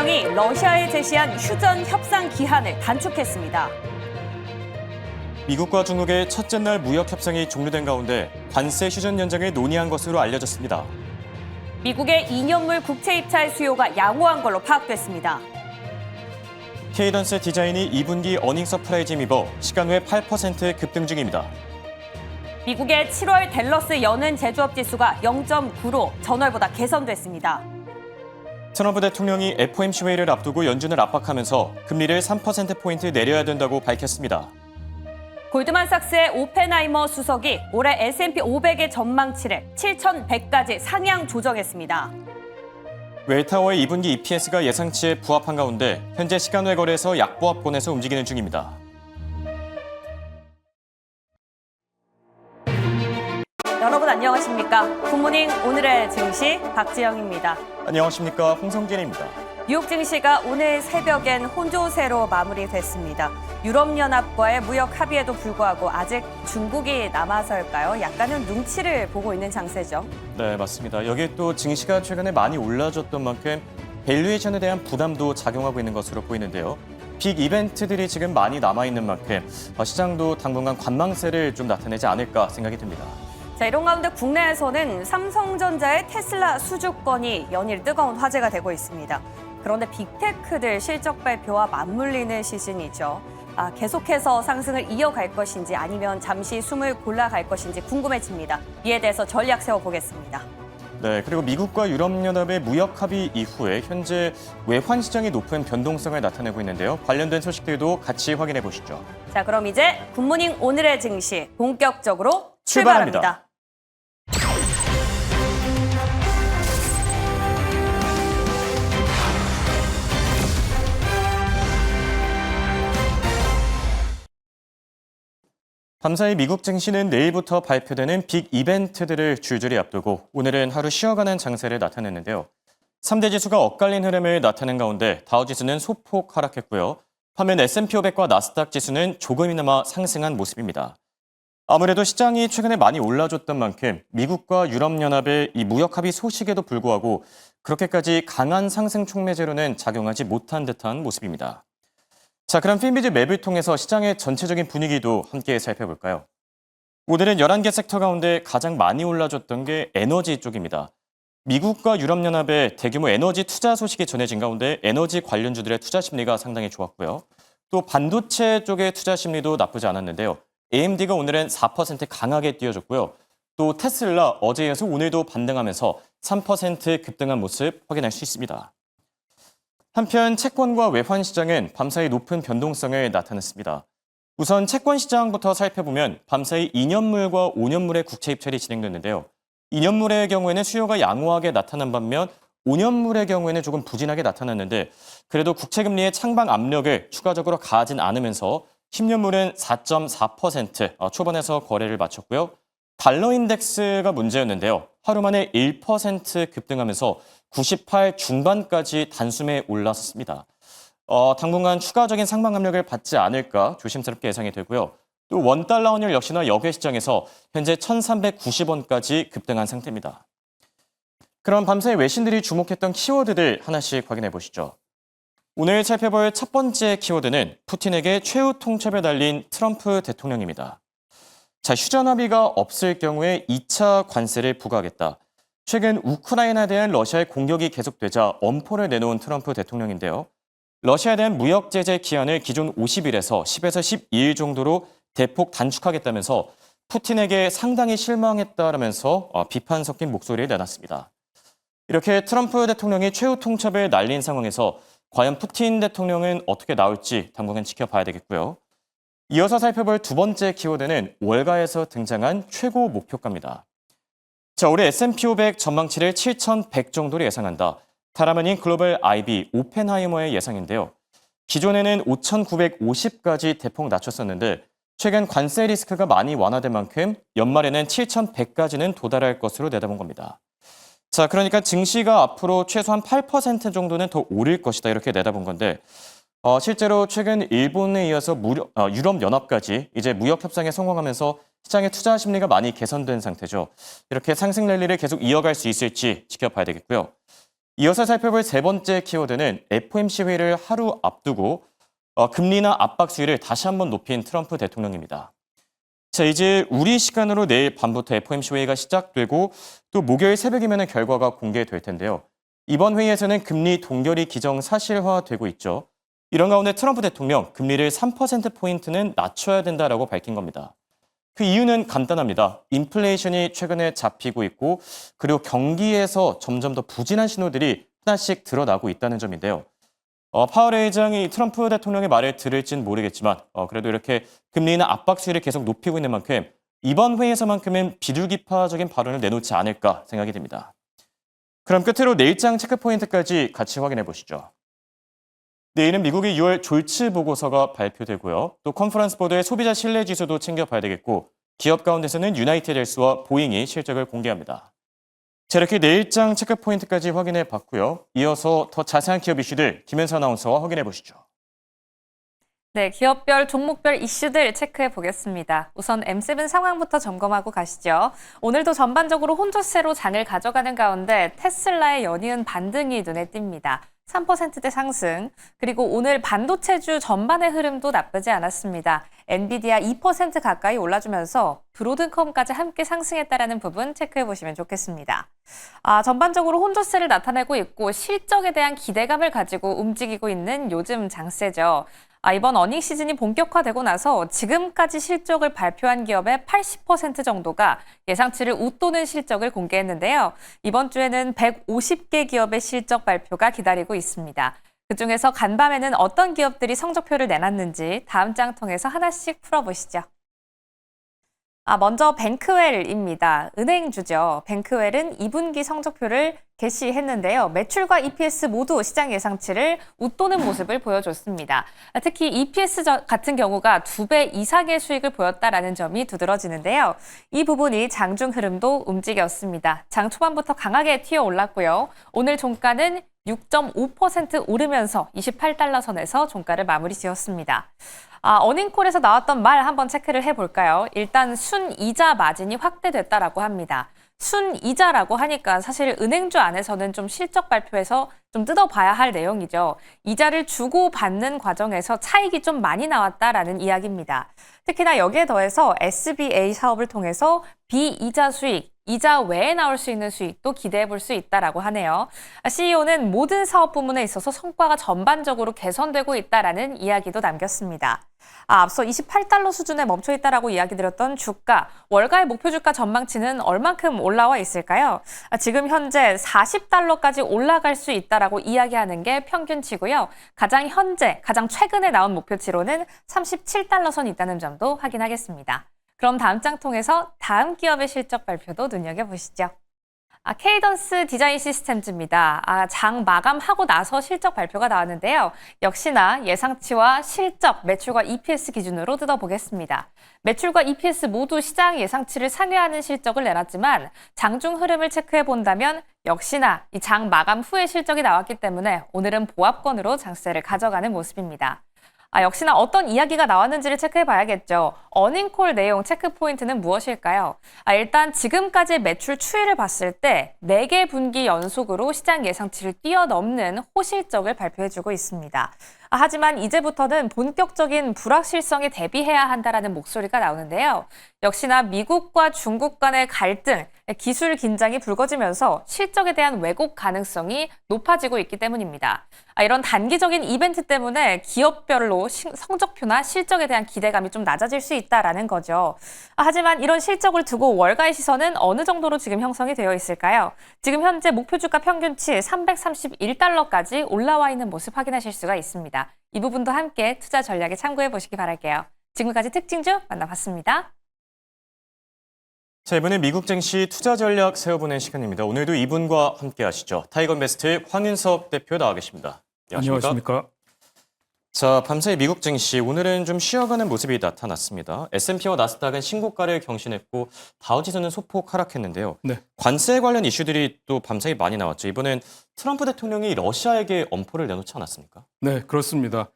대통령이 러시아에 제시한 휴전 협상 기한을 단축했습니다. 미국과 중국의 첫째 날 무역 협상이 종료된 가운데 관세 휴전 연장을 논의한 것으로 알려졌습니다. 미국의 2년물 국채 입찰 수요가 양호한 걸로 파악됐습니다. 케이던스 디자인이 2분기 어닝 서프라이즈 힘입어 시간 외 8% 급등 중입니다. 미국의 7월 댈러스 연은 제조업 지수가 0.9로 전월보다 개선됐습니다. 트럼프 대통령이 FOMC 회의를 앞두고 연준을 압박하면서 금리를 3%포인트 내려야 된다고 밝혔습니다. 골드만삭스의 오펜하이머 수석이 올해 S&P 500의 전망치를 7,100까지 상향 조정했습니다. 웰타워의 2분기 EPS가 예상치에 부합한 가운데 현재 시간 외 거래에서 약보합권에서 움직이는 중입니다. 여러분 안녕하십니까? 굿모닝 오늘의 증시 박지영입니다. 안녕하십니까? 홍성진입니다. 뉴욕 증시가 오늘 새벽엔 혼조세로 마무리됐습니다. 유럽연합과의 무역 합의에도 불구하고 아직 중국이 남아서일까요? 약간은 눈치를 보고 있는 장세죠. 네, 맞습니다. 여기에 또 증시가 최근에 많이 올라졌던 만큼 밸류에이션에 대한 부담도 작용하고 있는 것으로 보이는데요. 빅 이벤트들이 지금 많이 남아있는 만큼 시장도 당분간 관망세를 좀 나타내지 않을까 생각이 듭니다. 자, 이런 가운데 국내에서는 삼성전자의 테슬라 수주권이 연일 뜨거운 화제가 되고 있습니다. 그런데 빅테크들 실적 발표와 맞물리는 시즌이죠. 계속해서 상승을 이어갈 것인지 아니면 잠시 숨을 골라갈 것인지 궁금해집니다. 이에 대해서 전략 세워보겠습니다. 네, 그리고 미국과 유럽연합의 무역 합의 이후에 현재 외환 시장이 높은 변동성을 나타내고 있는데요. 관련된 소식들도 같이 확인해 보시죠. 자, 그럼 이제 굿모닝 오늘의 증시 본격적으로 출발합니다. 밤사이 미국 증시는 내일부터 발표되는 빅 이벤트들을 줄줄이 앞두고 오늘은 하루 쉬어가는 장세를 나타냈는데요. 3대 지수가 엇갈린 흐름을 나타낸 가운데 다우지수는 소폭 하락했고요. 반면 S&P 500과 나스닥 지수는 조금이나마 상승한 모습입니다. 아무래도 시장이 최근에 많이 올라줬던 만큼 미국과 유럽연합의 이 무역 합의 소식에도 불구하고 그렇게까지 강한 상승 촉매제로는 작용하지 못한 듯한 모습입니다. 자, 그럼 핀비즈 맵을 통해서 시장의 전체적인 분위기도 함께 살펴볼까요? 오늘은 11개 섹터 가운데 가장 많이 올라줬던 게 에너지 쪽입니다. 미국과 유럽연합의 대규모 에너지 투자 소식이 전해진 가운데 에너지 관련주들의 투자 심리가 상당히 좋았고요. 또 반도체 쪽의 투자 심리도 나쁘지 않았는데요. AMD가 오늘은 4% 강하게 뛰어줬고요. 또 테슬라 어제 이어서 오늘도 반등하면서 3% 급등한 모습 확인할 수 있습니다. 한편 채권과 외환 시장은 밤사이 높은 변동성을 나타냈습니다. 우선 채권 시장부터 살펴보면 밤사이 2년물과 5년물의 국채 입찰이 진행됐는데요. 2년물의 경우에는 수요가 양호하게 나타난 반면 5년물의 경우에는 조금 부진하게 나타났는데 그래도 국채금리의 창방 압력을 추가적으로 가하진 않으면서 10년물은 4.4% 초반에서 거래를 마쳤고요. 달러 인덱스가 문제였는데요. 하루 만에 1% 급등하면서 98 중반까지 단숨에 올라섰습니다. 당분간 추가적인 상방 압력을 받지 않을까 조심스럽게 예상이 되고요. 또 원달러 환율 역시나 역외 시장에서 현재 1,390원까지 급등한 상태입니다. 그럼 밤새 외신들이 주목했던 키워드들 하나씩 확인해 보시죠. 오늘 살펴볼 첫 번째 키워드는 푸틴에게 최후 통첩에 달린 트럼프 대통령입니다. 자, 휴전 합의가 없을 경우에 2차 관세를 부과하겠다. 최근 우크라이나에 대한 러시아의 공격이 계속되자 엄포를 내놓은 트럼프 대통령인데요. 러시아에 대한 무역 제재 기한을 기존 50일에서 10에서 12일 정도로 대폭 단축하겠다면서 푸틴에게 상당히 실망했다라면서 비판 섞인 목소리를 내놨습니다. 이렇게 트럼프 대통령이 최후 통첩을 날린 상황에서 과연 푸틴 대통령은 어떻게 나올지 당분간 지켜봐야 되겠고요. 이어서 살펴볼 두 번째 키워드는 월가에서 등장한 최고 목표가입니다. 자, 올해 S&P 500 전망치를 7,100 정도로 예상한다. 다름아닌 글로벌 IB 오펜하이머의 예상인데요. 기존에는 5,950까지 대폭 낮췄었는데 최근 관세 리스크가 많이 완화된 만큼 연말에는 7,100까지는 도달할 것으로 내다본 겁니다. 자, 그러니까 증시가 앞으로 최소한 8% 정도는 더 오를 것이다 이렇게 내다본 건데 실제로 최근 일본에 이어서 유럽연합까지 이제 무역 협상에 성공하면서 시장의 투자 심리가 많이 개선된 상태죠. 이렇게 상승 랠리를 계속 이어갈 수 있을지 지켜봐야 되겠고요. 이어서 살펴볼 세 번째 키워드는 FOMC 회의를 하루 앞두고 금리나 압박 수위를 다시 한번 높인 트럼프 대통령입니다. 자, 이제 우리 시간으로 내일 밤부터 FOMC 회의가 시작되고 또 목요일 새벽이면 결과가 공개될 텐데요. 이번 회의에서는 금리 동결이 기정사실화되고 있죠. 이런 가운데 트럼프 대통령 금리를 3%포인트는 낮춰야 된다라고 밝힌 겁니다. 그 이유는 간단합니다. 인플레이션이 최근에 잡히고 있고 그리고 경기에서 점점 더 부진한 신호들이 하나씩 드러나고 있다는 점인데요. 파월 의장이 트럼프 대통령의 말을 들을진 모르겠지만 그래도 이렇게 금리나 압박 수위를 계속 높이고 있는 만큼 이번 회의에서만큼은 비둘기파적인 발언을 내놓지 않을까 생각이 듭니다. 그럼 끝으로 내일장 체크포인트까지 같이 확인해 보시죠. 내일은 미국의 6월 졸츠 보고서가 발표되고요. 또 컨퍼런스 보드의 소비자 신뢰 지수도 챙겨봐야 되겠고 기업 가운데서는 유나이티드 헬스와 보잉이 실적을 공개합니다. 자, 이렇게 내일장 체크포인트까지 확인해 봤고요. 이어서 더 자세한 기업 이슈들 김현수 아나운서와 확인해 보시죠. 네, 기업별, 종목별 이슈들 체크해 보겠습니다. 우선 M7 상황부터 점검하고 가시죠. 오늘도 전반적으로 혼조세로 장을 가져가는 가운데 테슬라의 연이은 반등이 눈에 띕니다. 3%대 상승, 그리고 오늘 반도체주 전반의 흐름도 나쁘지 않았습니다. 엔비디아 2% 가까이 올라주면서 브로드컴까지 함께 상승했다라는 부분 체크해 보시면 좋겠습니다. 전반적으로 혼조세를 나타내고 있고 실적에 대한 기대감을 가지고 움직이고 있는 요즘 장세죠. 이번 어닝 시즌이 본격화되고 나서 지금까지 실적을 발표한 기업의 80% 정도가 예상치를 웃도는 실적을 공개했는데요. 이번 주에는 150개 기업의 실적 발표가 기다리고 있습니다. 그중에서 간밤에는 어떤 기업들이 성적표를 내놨는지 다음 장 통해서 하나씩 풀어보시죠. 먼저 뱅크웰입니다. 은행주죠. 뱅크웰은 2분기 성적표를 게시했는데요. 매출과 EPS 모두 시장 예상치를 웃도는 모습을 보여줬습니다. 특히 EPS 같은 경우가 2배 이상의 수익을 보였다라는 점이 두드러지는데요. 이 부분이 장중 흐름도 움직였습니다. 장 초반부터 강하게 튀어 올랐고요. 오늘 종가는 6.5% 오르면서 28달러 선에서 종가를 마무리 지었습니다. 어닝콜에서 나왔던 말 한번 체크를 해볼까요? 일단 순이자 마진이 확대됐다라고 합니다. 순이자라고 하니까 사실 은행주 안에서는 좀 실적 발표에서 좀 뜯어봐야 할 내용이죠. 이자를 주고 받는 과정에서 차익이 좀 많이 나왔다라는 이야기입니다. 특히나 여기에 더해서 SBA 사업을 통해서 비이자 수익, 이자 외에 나올 수 있는 수익도 기대해 볼 수 있다라고 하네요. CEO는 모든 사업 부문에 있어서 성과가 전반적으로 개선되고 있다라는 이야기도 남겼습니다. 앞서 28달러 수준에 멈춰 있다라고 이야기 드렸던 주가, 월가의 목표 주가 전망치는 얼만큼 올라와 있을까요? 지금 현재 40달러까지 올라갈 수 있다라고 이야기하는 게 평균치고요. 가장 최근에 나온 목표치로는 37달러 선이 있다는 점도 확인하겠습니다. 그럼 다음 장 통해서 다음 기업의 실적 발표도 눈여겨보시죠. 케이던스 디자인 시스템즈입니다. 장 마감하고 나서 실적 발표가 나왔는데요. 역시나 예상치와 실적, 매출과 EPS 기준으로 뜯어보겠습니다. 매출과 EPS 모두 시장 예상치를 상회하는 실적을 내놨지만 장중 흐름을 체크해 본다면 역시나 이 장 마감 후에 실적이 나왔기 때문에 오늘은 보합권으로 장세를 가져가는 모습입니다. 역시나 어떤 이야기가 나왔는지를 체크해 봐야겠죠. 어닝콜 내용 체크 포인트는 무엇일까요? 일단 지금까지의 매출 추이를 봤을 때 4개 분기 연속으로 시장 예상치를 뛰어넘는 호실적을 발표해주고 있습니다. 하지만 이제부터는 본격적인 불확실성에 대비해야 한다라는 목소리가 나오는데요. 역시나 미국과 중국 간의 갈등, 기술 긴장이 불거지면서 실적에 대한 왜곡 가능성이 높아지고 있기 때문입니다. 이런 단기적인 이벤트 때문에 기업별로 성적표나 실적에 대한 기대감이 좀 낮아질 수 있다라는 거죠. 하지만 이런 실적을 두고 월가의 시선은 어느 정도로 지금 형성이 되어 있을까요? 지금 현재 목표 주가 평균치 331달러까지 올라와 있는 모습 확인하실 수가 있습니다. 이 부분도 함께 투자 전략에 참고해 보시기 바랄게요. 지금까지 특징주 만나봤습니다. 자, 이번엔 미국 증시 투자 전략 세워보는 시간입니다. 오늘도 이분과 함께 하시죠. 타이거인베스트 황윤석 대표 나와 계십니다. 안녕하십니까? 자, 밤사이 미국 증시 오늘은 좀 쉬어가는 모습이 나타났습니다. S&P와 나스닥은 신고가를 경신했고 다우지수는 소폭 하락했는데요. 네. 관세 관세 관련 이슈들이 또 밤사이 많이 나왔죠. 이번엔 트럼프 대통령이 러시아에게 엄포를 내놓지 않았습니까? 네, 그렇습니다.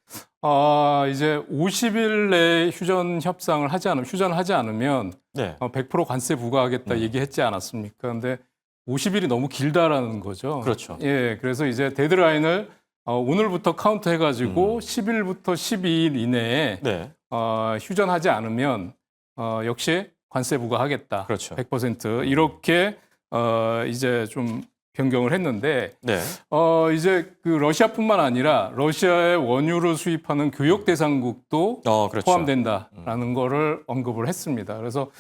이제 50일 내에 휴전을 하지 않으면 네. 100% 관세 부과하겠다 얘기했지 않았습니까? 근데 50일이 너무 길다라는 거죠. 그렇죠. 예, 그래서 이제 데드라인을 오늘부터 카운트 해가지고 10일부터 12일 이내에 네. 휴전하지 않으면 역시 관세 부과하겠다. 그렇죠. 100% 이렇게 이제 좀 변경을 했는데 네. 이제 그 러시아뿐만 아니라 러시아의 원유를 수입하는 교역 대상국도 그렇죠. 포함된다라는 거를 언급을 했습니다. 그래서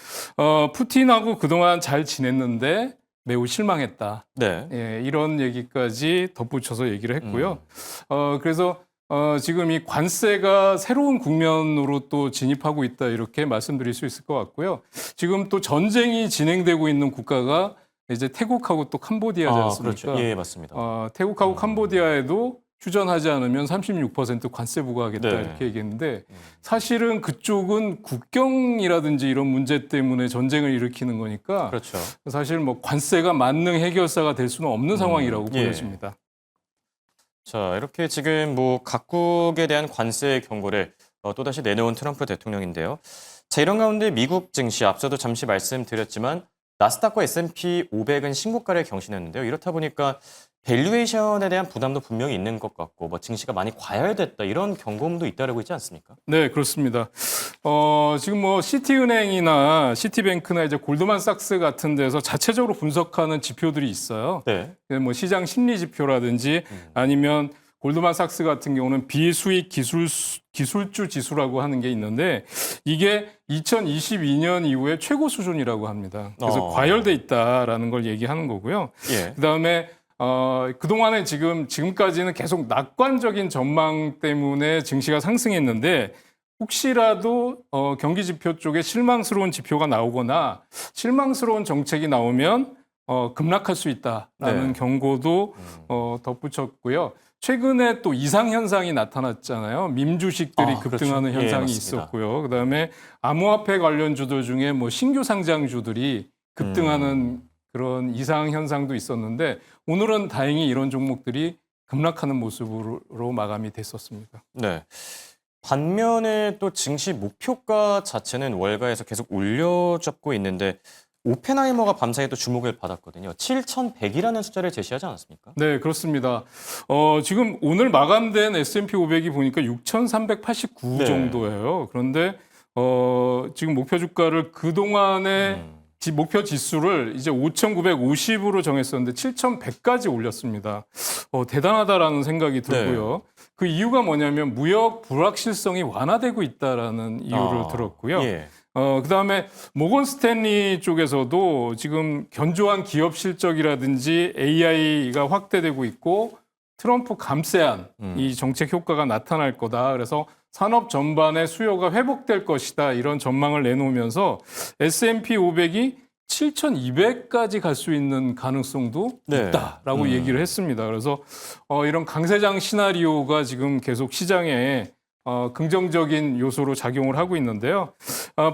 푸틴하고 그동안 잘 지냈는데 매우 실망했다. 네. 예, 이런 얘기까지 덧붙여서 얘기를 했고요. 그래서 지금 이 관세가 새로운 국면으로 또 진입하고 있다 이렇게 말씀드릴 수 있을 것 같고요. 지금 또 전쟁이 진행되고 있는 국가가 이제 태국하고 또 캄보디아지 않습니까? 그렇죠. 예, 맞습니다. 태국하고 캄보디아에도 휴전하지 않으면 36% 관세 부과하겠다 네. 이렇게 얘기했는데 사실은 그쪽은 국경이라든지 이런 문제 때문에 전쟁을 일으키는 거니까 그렇죠. 사실 뭐 관세가 만능 해결사가 될 수는 없는 상황이라고 예. 보여집니다. 자, 이렇게 지금 뭐 각국에 대한 관세 경고를 또다시 내놓은 트럼프 대통령인데요. 자, 이런 가운데 미국 증시 앞서도 잠시 말씀드렸지만 나스닥과 S&P 500은 신고가를 경신했는데요. 이렇다 보니까 밸류에이션에 대한 부담도 분명히 있는 것 같고 뭐 증시가 많이 과열됐다 이런 경고음도 잇따르고 있지 않습니까? 네, 그렇습니다. 지금 뭐 시티은행이나 시티뱅크나 이제 골드만삭스 같은 데서 자체적으로 분석하는 지표들이 있어요. 네. 뭐 시장 심리 지표라든지 아니면 골드만삭스 같은 경우는 비수익 기술주 지수라고 하는 게 있는데 이게 2022년 이후에 최고 수준이라고 합니다. 그래서 과열돼 있다라는 걸 얘기하는 거고요. 예. 그다음에 그동안에 지금까지는 계속 낙관적인 전망 때문에 증시가 상승했는데 혹시라도 경기 지표 쪽에 실망스러운 지표가 나오거나 실망스러운 정책이 나오면 급락할 수 있다라는 네. 경고도 덧붙였고요. 최근에 또 이상 현상이 나타났잖아요. 밈주식들이 급등하는 그렇죠. 예, 현상이 맞습니다. 있었고요. 그다음에 암호화폐 관련주들 중에 뭐 신규 상장주들이 급등하는 그런 이상 현상도 있었는데 오늘은 다행히 이런 종목들이 급락하는 모습으로 마감이 됐었습니다. 네. 반면에 또 증시 목표가 자체는 월가에서 계속 올려잡고 있는데 오펜하이머가 밤사이 또 주목을 받았거든요. 7,100이라는 숫자를 제시하지 않았습니까? 네, 그렇습니다. 지금 오늘 마감된 S&P 500이 보니까 6,389 네. 정도예요. 그런데 지금 목표 주가를 그동안에 목표 지수를 이제 5,950으로 정했었는데 7,100까지 올렸습니다. 대단하다라는 생각이 들고요. 그 이유가 뭐냐면 무역 불확실성이 완화되고 있다라는 이유를 들었고요. 예. 그다음에 모건 스탠리 쪽에서도 지금 견조한 기업 실적이라든지 AI가 확대되고 있고 트럼프 감세안 이 정책 효과가 나타날 거다. 그래서 산업 전반의 수요가 회복될 것이다. 이런 전망을 내놓으면서 S&P 500이 7,200까지 갈 수 있는 가능성도 네. 있다라고 얘기를 했습니다. 그래서 이런 강세장 시나리오가 지금 계속 시장에 긍정적인 요소로 작용을 하고 있는데요.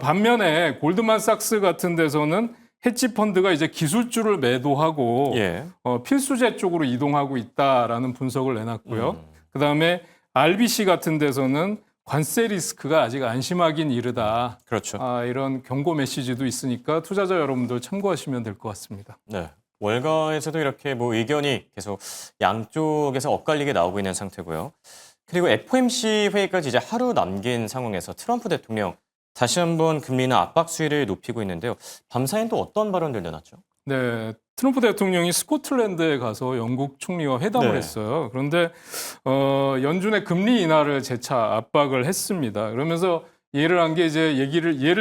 반면에 골드만삭스 같은 데서는 헤지 펀드가 이제 기술주를 매도하고 예. 필수재 쪽으로 이동하고 있다라는 분석을 내놨고요. 그다음에 RBC 같은 데서는 관세 리스크가 아직 안심하긴 이르다. 그렇죠. 이런 경고 메시지도 있으니까 투자자 여러분들 참고하시면 될 것 같습니다. 네. 월가에서도 이렇게 뭐 의견이 계속 양쪽에서 엇갈리게 나오고 있는 상태고요. 그리고 FOMC 회의까지 이제 하루 남긴 상황에서 트럼프 대통령 다시 한번 금리나 압박 수위를 높이고 있는데요. 밤사이엔 또 어떤 발언들 내놨죠? 네, 트럼프 대통령이 스코틀랜드에 가서 영국 총리와 회담을 네. 했어요. 그런데 연준의 금리 인하를 재차 압박을 했습니다. 그러면서 예를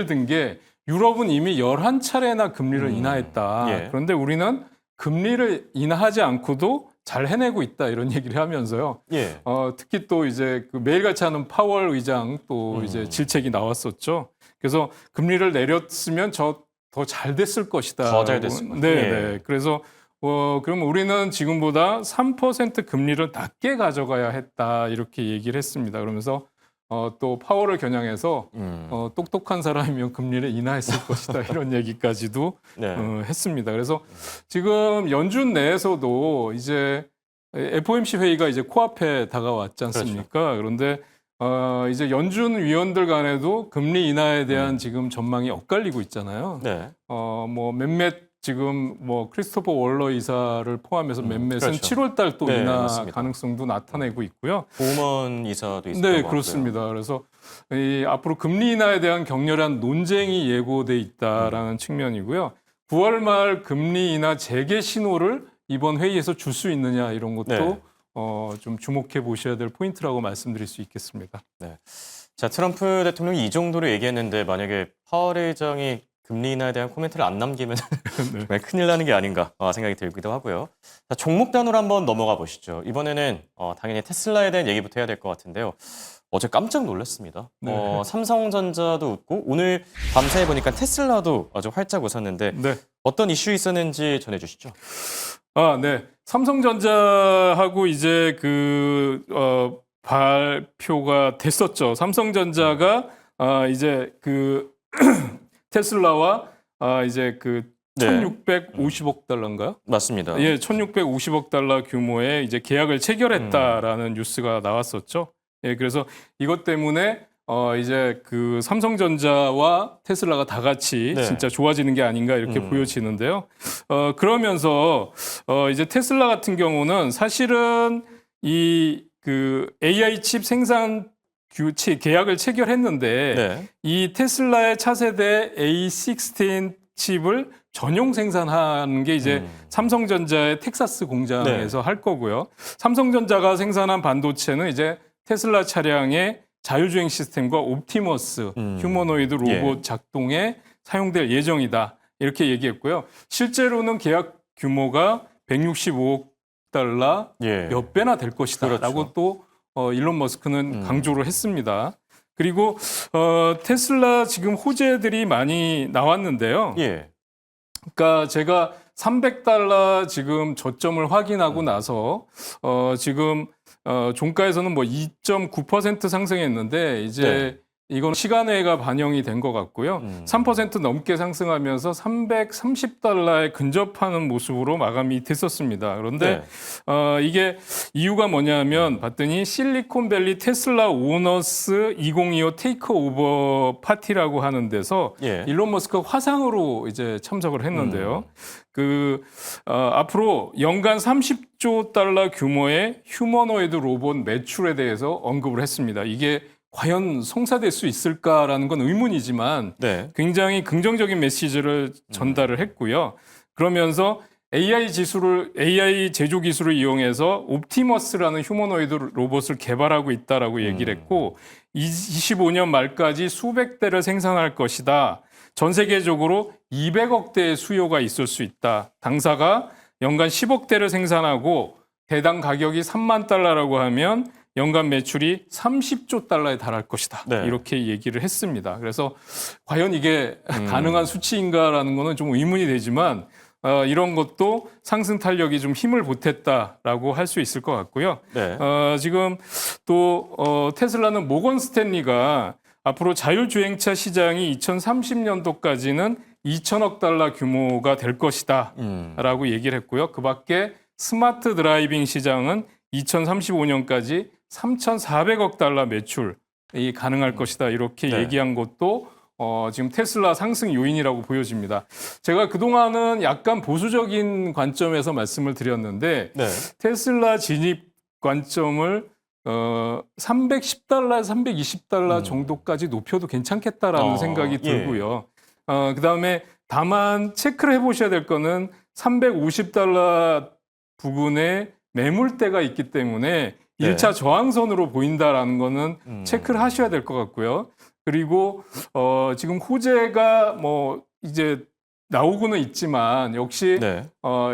든 게 유럽은 이미 11차례나 금리를 인하했다. 예. 그런데 우리는 금리를 인하하지 않고도 잘 해내고 있다 이런 얘기를 하면서요. 예. 특히 또 이제 그 매일같이 하는 파월 의장 또 이제 질책이 나왔었죠. 그래서 금리를 내렸으면 더 잘 됐을 것이다. 더 잘 됐을 것이다. 네, 예. 네. 그래서 그럼 우리는 지금보다 3% 금리를 낮게 가져가야 했다 이렇게 얘기를 했습니다. 그러면서 또 파월을 겨냥해서 똑똑한 사람이면 금리를 인하했을 것이다 이런 얘기까지도 네. 했습니다. 그래서 지금 연준 내에서도 이제 FOMC 회의가 이제 코앞에 다가왔지 않습니까? 그런데 이제 연준 위원들 간에도 금리 인하에 대한 지금 전망이 엇갈리고 있잖아요. 네. 뭐 몇몇 지금 뭐 크리스토퍼 월러 이사를 포함해서 몇몇은 그렇죠. 7월 달 또 네, 인하 맞습니다. 가능성도 나타내고 있고요. 보먼 이사도 있었던 것 네, 같고요. 그렇습니다. 그래서 이 앞으로 금리 인하에 대한 격렬한 논쟁이 예고돼 있다라는 측면이고요. 9월 말 금리 인하 재개 신호를 이번 회의에서 줄 수 있느냐 이런 것도 네. 좀 주목해 보셔야 될 포인트라고 말씀드릴 수 있겠습니다. 자, 트럼프 대통령이 이 정도로 얘기했는데 만약에 파월 의장이 금리 인하에 대한 코멘트를 안 남기면 네. 정말 큰일 나는 게 아닌가 생각이 들기도 하고요. 자, 종목 단으로 한번 넘어가 보시죠. 이번에는 당연히 테슬라에 대한 얘기부터 해야 될 것 같은데요. 어제 깜짝 놀랐습니다. 네. 삼성전자도 웃고 오늘 밤사이 보니까 테슬라도 아주 활짝 웃었는데 네. 어떤 이슈 있었는지 전해주시죠. 네. 삼성전자하고 이제 발표가 됐었죠. 삼성전자가 이제 테슬라와 이제 네. 1,650억 달러인가요? 맞습니다. 예, 1,650억 달러 규모의 이제 계약을 체결했다라는 뉴스가 나왔었죠. 예, 그래서 이것 때문에 이제 삼성전자와 테슬라가 다 같이 네. 진짜 좋아지는 게 아닌가 이렇게 보여지는데요. 그러면서 이제 테슬라 같은 경우는 사실은 이 AI 칩 생산 계약을 체결했는데 네. 이 테슬라의 차세대 A16 칩을 전용 생산하는 게 이제 삼성전자의 텍사스 공장에서 할 거고요. 삼성전자가 생산한 반도체는 이제 테슬라 차량의 자율주행 시스템과 옵티머스 휴머노이드 로봇 작동에 사용될 예정이다. 이렇게 얘기했고요. 실제로는 계약 규모가 165억 달러 예. 몇 배나 될 것이다. 그렇죠. 라고 또 일론 머스크는 강조를 했습니다. 그리고 테슬라 지금 호재들이 많이 나왔는데요. 예. 그러니까 제가 300달러 지금 저점을 확인하고 나서 지금 종가에서는 뭐 2.9% 상승했는데 이제 네. 이건 시간외가 반영이 된 것 같고요. 3% 넘게 상승하면서 330달러에 근접하는 모습으로 마감이 됐었습니다. 그런데 이게 이유가 뭐냐면 봤더니 실리콘밸리 테슬라 오너스 2025 테이크오버 파티라고 하는 데서 예. 일론 머스크가 화상으로 이제 참석을 했는데요. 앞으로 연간 30조 달러 규모의 휴머노이드 로봇 매출에 대해서 언급을 했습니다. 이게 과연 성사될 수 있을까라는 건 의문이지만 네. 굉장히 긍정적인 메시지를 전달을 했고요. 그러면서 AI 제조 기술을 이용해서 옵티머스라는 휴머노이드 로봇을 개발하고 있다라고 얘기를 했고 25년 말까지 수백 대를 생산할 것이다. 전 세계적으로 200억 대의 수요가 있을 수 있다. 당사가 연간 10억 대를 생산하고 대당 가격이 3만 달러라고 하면 연간 매출이 30조 달러에 달할 것이다. 네. 이렇게 얘기를 했습니다. 그래서 과연 이게 가능한 수치인가라는 거는 좀 의문이 되지만 이런 것도 상승 탄력이 좀 힘을 보탰다라고 할 수 있을 것 같고요. 네. 지금 또 테슬라는 모건 스탠리가 앞으로 자율주행차 시장이 2030년도까지는 2천억 달러 규모가 될 것이다 라고 얘기를 했고요. 그 밖에 스마트 드라이빙 시장은 2035년까지 3,400억 달러 매출이 가능할 것이다. 이렇게 네. 얘기한 것도 지금 테슬라 상승 요인이라고 보여집니다. 제가 그동안은 약간 보수적인 관점에서 말씀을 드렸는데 네. 테슬라 진입 관점을 310달러, 320달러 정도까지 높여도 괜찮겠다라는 생각이 들고요. 그다음에 다만 체크를 해보셔야 될 거는 350달러 부근에 매물대가 있기 때문에 네. 1차 저항선으로 보인다라는 거는 체크를 하셔야 될 것 같고요. 그리고 지금 호재가 뭐 이제 나오고는 있지만 역시 네.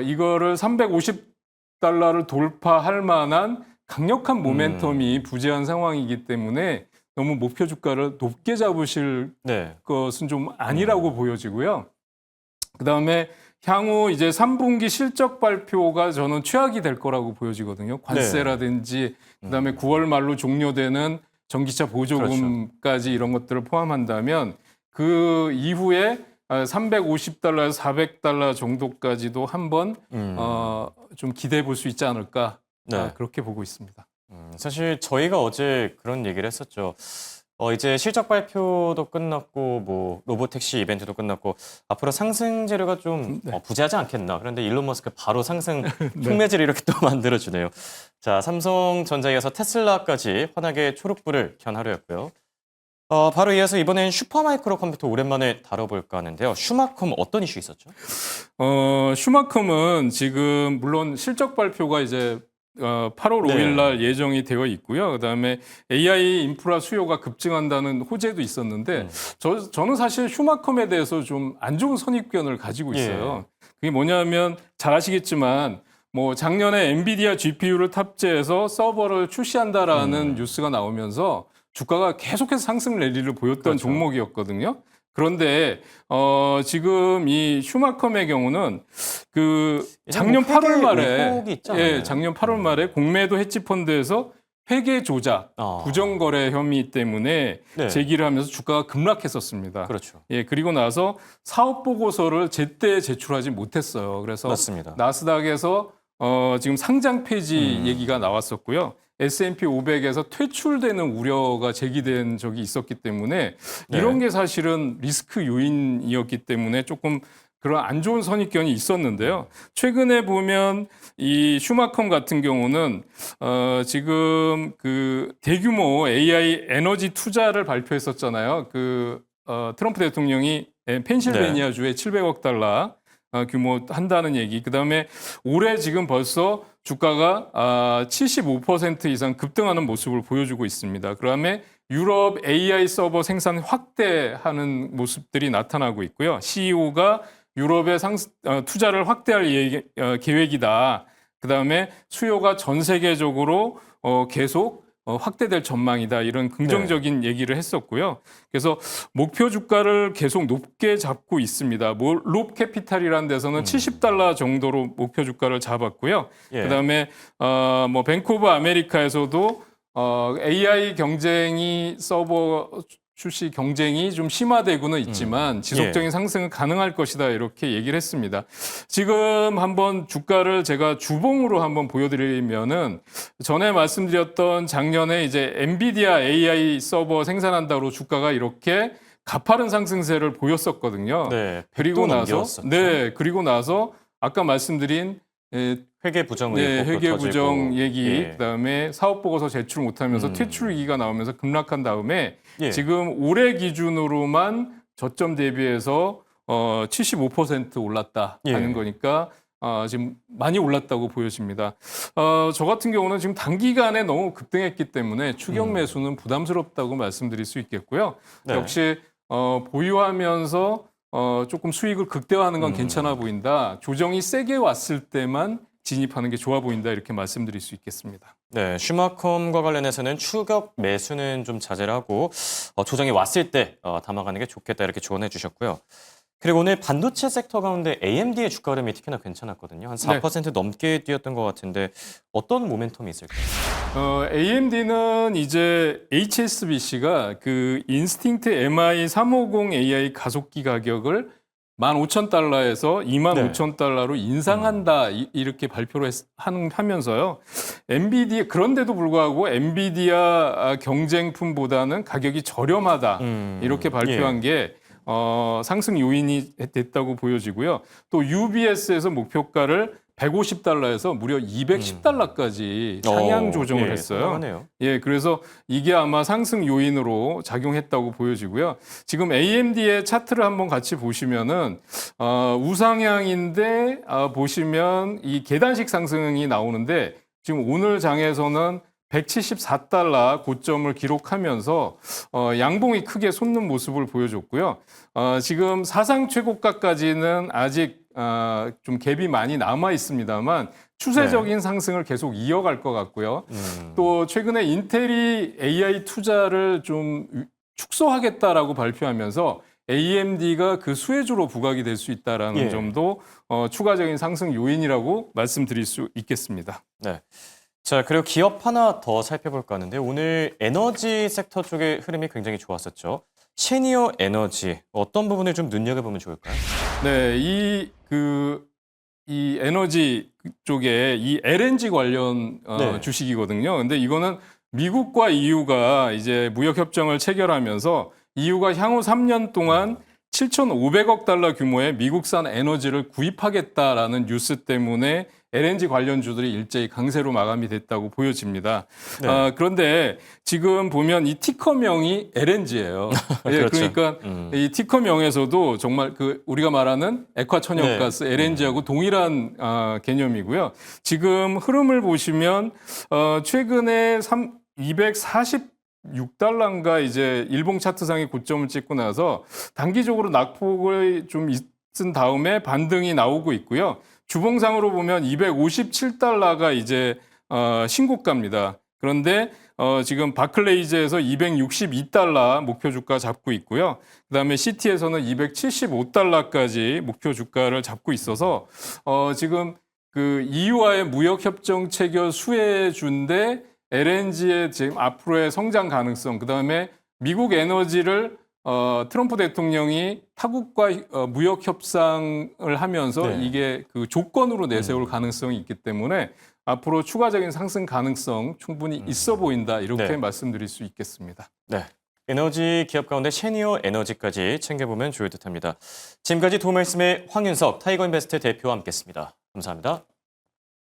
이거를 350달러를 돌파할 만한 강력한 모멘텀이 부재한 상황이기 때문에 너무 목표 주가를 높게 잡으실 네. 것은 좀 아니라고 보여지고요. 그다음에 향후 이제 3분기 실적 발표가 저는 최악이 될 거라고 보여지거든요. 관세라든지 그다음에 9월 말로 종료되는 전기차 보조금까지 이런 것들을 포함한다면 그 이후에 350달러에서 400달러 정도까지도 한번 좀 기대해 볼 수 있지 않을까 네. 그렇게 보고 있습니다. 사실 저희가 어제 그런 얘기를 했었죠. 이제 실적 발표도 끝났고 뭐 로보택시 이벤트도 끝났고 앞으로 상승 재료가 좀 부재하지 않겠나. 그런데 일론 머스크 바로 상승 촉매제를 이렇게 또 만들어주네요. 자, 삼성전자에 이어서 테슬라까지 환하게 초록불을 켠 하루였고요. 바로 이어서 이번엔 슈퍼마이크로 컴퓨터 오랜만에 다뤄볼까 하는데요. 슈마컴 어떤 이슈 있었죠? 슈마컴은 지금 물론 실적 발표가 이제 8월 5일 날 예정이 되어 있고요. 그다음에 AI 인프라 수요가 급증한다는 호재도 있었는데 저는 사실 슈마컴에 대해서 좀 안 좋은 선입견을 가지고 있어요. 그게 뭐냐면 잘 아시겠지만 뭐 작년에 엔비디아 GPU를 탑재해서 서버를 출시한다라는 뉴스가 나오면서 주가가 계속해서 상승 랠리를 보였던 그렇죠. 종목이었거든요. 그런데 지금 이 슈마컴의 경우는 그 작년 뭐 회계 8월 말에 의혹이 있잖아요. 작년 8월 말에 공매도 헤지 펀드에서 회계 조작, 부정 거래 혐의 때문에 네. 제기를 하면서 주가가 급락했었습니다. 그렇죠. 그리고 나서 사업 보고서를 제때 제출하지 못했어요. 그래서 맞습니다. 나스닥에서 지금 상장 폐지 얘기가 나왔었고요. S&P 500에서 퇴출되는 우려가 제기된 적이 있었기 때문에 이런 게 사실은 리스크 요인이었기 때문에 조금 그런 안 좋은 선입견이 있었는데요. 최근에 보면 이 슈마컴 같은 경우는 지금 그 대규모 AI 에너지 투자를 발표했었잖아요. 그 트럼프 대통령이 펜실베니아주에 700억 달러 규모 한다는 얘기. 그다음에 올해 지금 벌써 주가가 75% 이상 급등하는 모습을 보여주고 있습니다. 그다음에 유럽 AI 서버 생산 확대하는 모습들이 나타나고 있고요. CEO가 유럽에 투자를 확대할 계획이다. 그다음에 수요가 전 세계적으로 계속 확대될 전망이다. 이런 긍정적인 얘기를 했었고요. 그래서 목표 주가를 계속 높게 잡고 있습니다. 롭캐피탈이라는 데서는 70달러 정도로 목표 주가를 잡았고요. 그다음에 뭐 뱅크 오브 아메리카에서도 AI 경쟁이 서버 출시 경쟁이 좀 심화되고는 있지만 지속적인 상승은 가능할 것이다 이렇게 얘기를 했습니다. 지금 한번 주가를 제가 주봉으로 한번 보여드리면은 전에 말씀드렸던 작년에 이제 엔비디아 AI 서버 생산한다로 주가가 이렇게 가파른 상승세를 보였었거든요. 그리고 나서 아까 말씀드린 회계 부정 의혹, 회계 부정 얘기, 그다음에 사업 보고서 제출 못하면서 퇴출 위기가 나오면서 급락한 다음에 지금 올해 기준으로만 저점 대비해서 75% 올랐다 하는 거니까 지금 많이 올랐다고 보여집니다. 저 같은 경우는 지금 단기간에 너무 급등했기 때문에 추격 매수는 부담스럽다고 말씀드릴 수 있겠고요. 역시 보유하면서 조금 수익을 극대화하는 건 괜찮아 보인다. 조정이 세게 왔을 때만 진입하는 게 좋아 보인다. 이렇게 말씀드릴 수 있겠습니다. 네, 슈마컴과 관련해서는 추격 매수는 좀 자제를 하고 조정이 왔을 때 담아가는 게 좋겠다 이렇게 조언해 주셨고요. 그리고 오늘 반도체 섹터 가운데 AMD의 주가 흐름이 특히나 괜찮았거든요. 한 4% 넘게 뛰었던 것 같은데 어떤 모멘텀이 있을까요? AMD는 이제 HSBC가 그 인스팅트 MI350 AI 가속기 가격을 15,000달러에서 25,000달러로 인상한다 이렇게 발표를 하면서요. 엔비디아 그런데도 불구하고 엔비디아 경쟁품보다는 가격이 저렴하다 이렇게 발표한 게 상승 요인이 됐다고 보여지고요. 또 UBS에서 목표가를 150달러에서 무려 210달러까지 상향 조정을 했어요. 상당하네요. 그래서 이게 아마 상승 요인으로 작용했다고 보여지고요. 지금 AMD의 차트를 한번 같이 보시면은 우상향인데 보시면 이 계단식 상승이 나오는데 지금 오늘 장에서는 174달러 고점을 기록하면서 양봉이 크게 솟는 모습을 보여줬고요. 지금 사상 최고가까지는 아직 좀 갭이 많이 남아 있습니다만 추세적인 상승을 계속 이어갈 것 같고요. 또 최근에 인텔이 AI 투자를 좀 축소하겠다라고 발표하면서 AMD가 그 수혜주로 부각이 될 수 있다라는 점도 추가적인 상승 요인이라고 말씀드릴 수 있겠습니다. 네. 자, 그리고 기업 하나 더 살펴볼까 하는데 오늘 에너지 섹터 쪽의 흐름이 굉장히 좋았었죠. 셰니어 에너지 어떤 부분을 좀 눈여겨보면 좋을까요? 네, 이 에너지 쪽에 이 LNG 관련 주식이거든요. 근데 이거는 미국과 EU가 이제 무역 협정을 체결하면서 EU가 향후 3년 동안 7,500억 달러 규모의 미국산 에너지를 구입하겠다라는 뉴스 때문에 LNG 관련주들이 일제히 강세로 마감이 됐다고 보여집니다. 네. 그런데 지금 보면 이 티커명이 LNG예요. 그렇죠. 그러니까 이 티커명에서도 정말 그 우리가 말하는 액화천연가스 LNG하고 동일한 개념이고요. 지금 흐름을 보시면 최근에 246달러인가 이제 일봉 차트상의 고점을 찍고 나서 단기적으로 낙폭을 좀 있은 다음에 반등이 나오고 있고요. 주봉상으로 보면 257달러가 이제 신고가입니다. 그런데 지금 바클레이즈에서 262달러 목표 주가 잡고 있고요. 그다음에 시티에서는 275달러까지 목표 주가를 잡고 있어서 지금 그 EU와의 무역 협정 체결 수혜주인데 LNG의 지금 앞으로의 성장 가능성, 그다음에 미국 에너지를 트럼프 대통령이 타국과 무역 협상을 하면서 네. 이게 그 조건으로 내세울 가능성이 있기 때문에 앞으로 추가적인 상승 가능성 충분히 있어 보인다 이렇게 네. 말씀드릴 수 있겠습니다. 네. 에너지 기업 가운데 셰니어 에너지까지 챙겨보면 좋을 듯합니다. 지금까지 도움말씀의 황윤석 타이거인베스트 대표와 함께했습니다. 감사합니다.